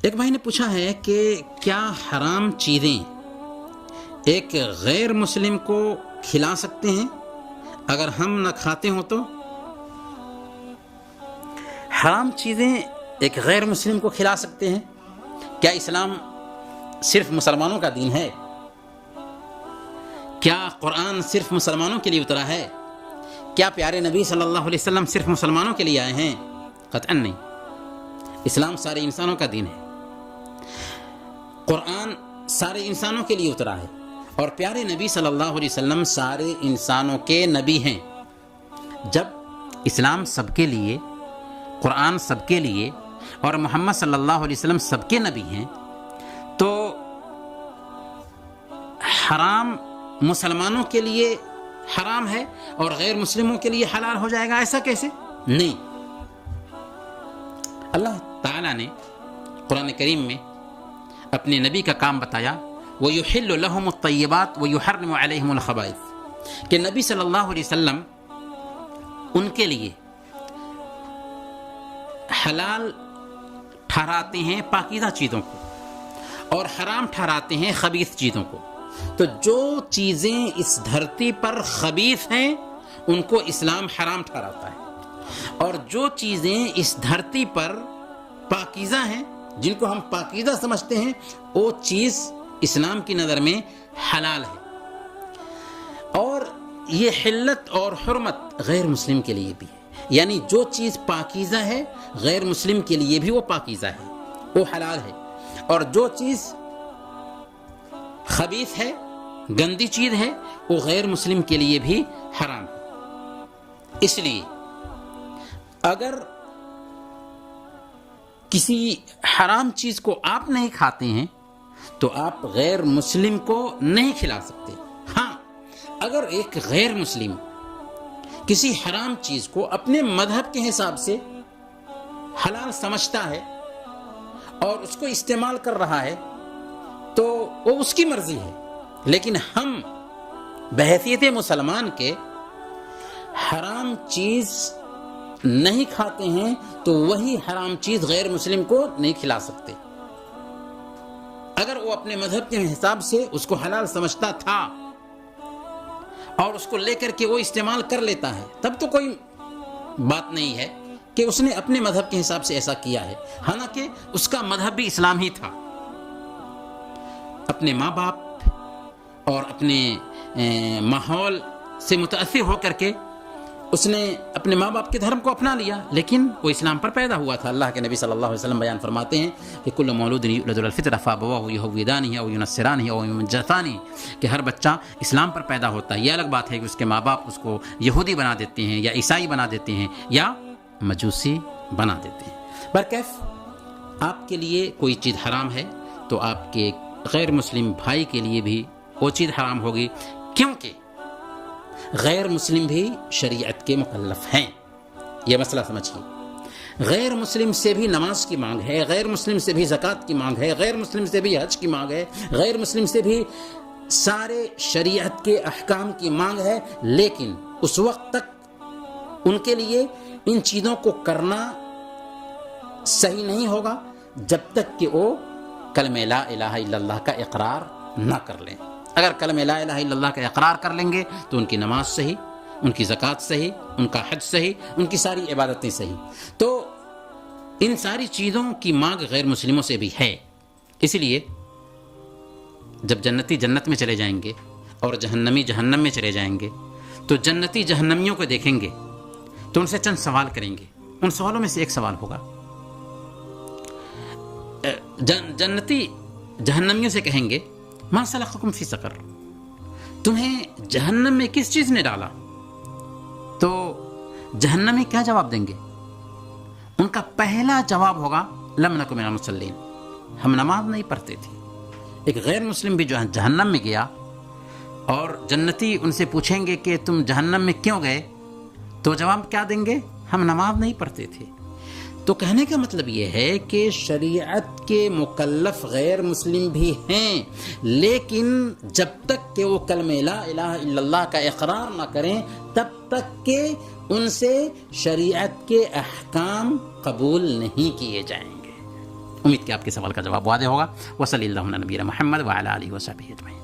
ایک بھائی نے پوچھا ہے کہ کیا حرام چیزیں ایک غیر مسلم کو کھلا سکتے ہیں اگر ہم نہ کھاتے ہوں تو؟ حرام چیزیں ایک غیر مسلم کو کھلا سکتے ہیں؟ کیا اسلام صرف مسلمانوں کا دین ہے؟ کیا قرآن صرف مسلمانوں کے لیے اترا ہے؟ کیا پیارے نبی صلی اللہ علیہ وسلم صرف مسلمانوں کے لیے آئے ہیں؟ قطعاً نہیں. اسلام سارے انسانوں کا دین ہے. قرآن سارے انسانوں کے لیے اترا ہے اور پیارے نبی صلی اللہ علیہ وسلم سارے انسانوں کے نبی ہیں. جب اسلام سب کے لیے، قرآن سب کے لیے اور محمد صلی اللہ علیہ وسلم سب کے نبی ہیں، تو حرام مسلمانوں کے لیے حرام ہے اور غیر مسلموں کے لیے حلال ہو جائے گا؟ ایسا کیسے؟ نہیں. اللہ تعالیٰ نے قرآن کریم میں اپنے نبی کا کام بتایا، وَيُحِلُّ لَهُمُ الطَّيِّبَاتِ وَيُحَرِّمُ عَلَيْهِمُ الْخَبَائِثَ، کہ نبی صلی اللہ علیہ وسلم ان کے لیے حلال ٹھہراتے ہیں پاکیزہ چیزوں کو اور حرام ٹھہراتے ہیں خبیث چیزوں کو. تو جو چیزیں اس دھرتی پر خبیث ہیں ان کو اسلام حرام ٹھہراتا ہے، اور جو چیزیں اس دھرتی پر پاکیزہ ہیں، جن کو ہم پاکیزہ سمجھتے ہیں، وہ چیز اسلام کی نظر میں حلال ہے. اور یہ حلت اور حرمت غیر مسلم کے لیے بھی ہے، یعنی جو چیز پاکیزہ ہے غیر مسلم کے لیے بھی وہ پاکیزہ ہے، وہ حلال ہے، اور جو چیز خبیث ہے، گندی چیز ہے، وہ غیر مسلم کے لیے بھی حرام ہے. اس لیے اگر کسی حرام چیز کو آپ نہیں کھاتے ہیں تو آپ غیر مسلم کو نہیں کھلا سکتے. ہاں، اگر ایک غیر مسلم کسی حرام چیز کو اپنے مذہب کے حساب سے حلال سمجھتا ہے اور اس کو استعمال کر رہا ہے تو وہ اس کی مرضی ہے، لیکن ہم بحیثیت مسلمان کے حرام چیز نہیں کھاتے ہیں تو وہی حرام چیز غیر مسلم کو نہیں کھلا سکتے. اگر وہ اپنے مذہب کے حساب سے اس کو حلال سمجھتا تھا اور اس کو لے کر کے وہ استعمال کر لیتا ہے، تب تو کوئی بات نہیں ہے کہ اس نے اپنے مذہب کے حساب سے ایسا کیا ہے، حالانکہ اس کا مذہب بھی اسلام ہی تھا. اپنے ماں باپ اور اپنے ماحول سے متاثر ہو کر کے اس نے اپنے ماں باپ کے دھرم کو اپنا لیا، لیکن وہ اسلام پر پیدا ہوا تھا. اللہ کے نبی صلی اللہ علیہ وسلم بیان فرماتے ہیں کہ کل مولود یولد علی الفطرۃ فابواہ یہودانہ او ینصرانہ او یمجسانہ، کہ ہر بچہ اسلام پر پیدا ہوتا ہے. یہ الگ بات ہے کہ اس کے ماں باپ اس کو یہودی بنا دیتے ہیں یا عیسائی بنا دیتے ہیں یا مجوسی بنا دیتے ہیں. برکیف آپ کے لیے کوئی چیز حرام ہے تو آپ کے غیر مسلم بھائی کے لیے بھی وہ چیز حرام ہوگی، کیونکہ غیر مسلم بھی شریعت کے مکلف ہیں. یہ مسئلہ سمجھیے. غیر مسلم سے بھی نماز کی مانگ ہے، غیر مسلم سے بھی زکوٰۃ کی مانگ ہے، غیر مسلم سے بھی حج کی مانگ ہے، غیر مسلم سے بھی سارے شریعت کے احکام کی مانگ ہے، لیکن اس وقت تک ان کے لیے ان چیزوں کو کرنا صحیح نہیں ہوگا جب تک کہ وہ کلمہ لا الہ الا اللہ کا اقرار نہ کر لیں. اگر کلمہ لا الہ الا اللہ کا اقرار کر لیں گے تو ان کی نماز صحیح، ان کی زکوٰۃ صحیح، ان کا حج صحیح، ان کی ساری عبادتیں صحیح. تو ان ساری چیزوں کی مانگ غیر مسلموں سے بھی ہے. اس لیے جب جنتی جنت میں چلے جائیں گے اور جہنمی جہنم میں چلے جائیں گے تو جنتی جہنمیوں کو دیکھیں گے تو ان سے چند سوال کریں گے. ان سوالوں میں سے ایک سوال ہوگا، جنتی جہنمیوں سے کہیں گے ما سلککم فی سقر، تمہیں جہنم میں کس چیز نے ڈالا؟ تو جہنمی کیا جواب دیں گے؟ ان کا پہلا جواب ہوگا لم نک من المصلین، ہم نماز نہیں پڑھتے تھے. ایک غیر مسلم بھی جو جہنم میں گیا اور جنتی ان سے پوچھیں گے کہ تم جہنم میں کیوں گئے، تو جواب کیا دیں گے؟ ہم نماز نہیں پڑھتے تھے. تو کہنے کا مطلب یہ ہے کہ شریعت کے مکلف غیر مسلم بھی ہیں، لیکن جب تک کہ وہ کلمہ لا الہ الا اللہ کا اقرار نہ کریں تب تک کہ ان سے شریعت کے احکام قبول نہیں کیے جائیں گے. امید کہ آپ کے سوال کا جواب واضح ہوگا. وصلی اللہ علی نبینا محمد وعلی آلہ وصحبہ اجمعین.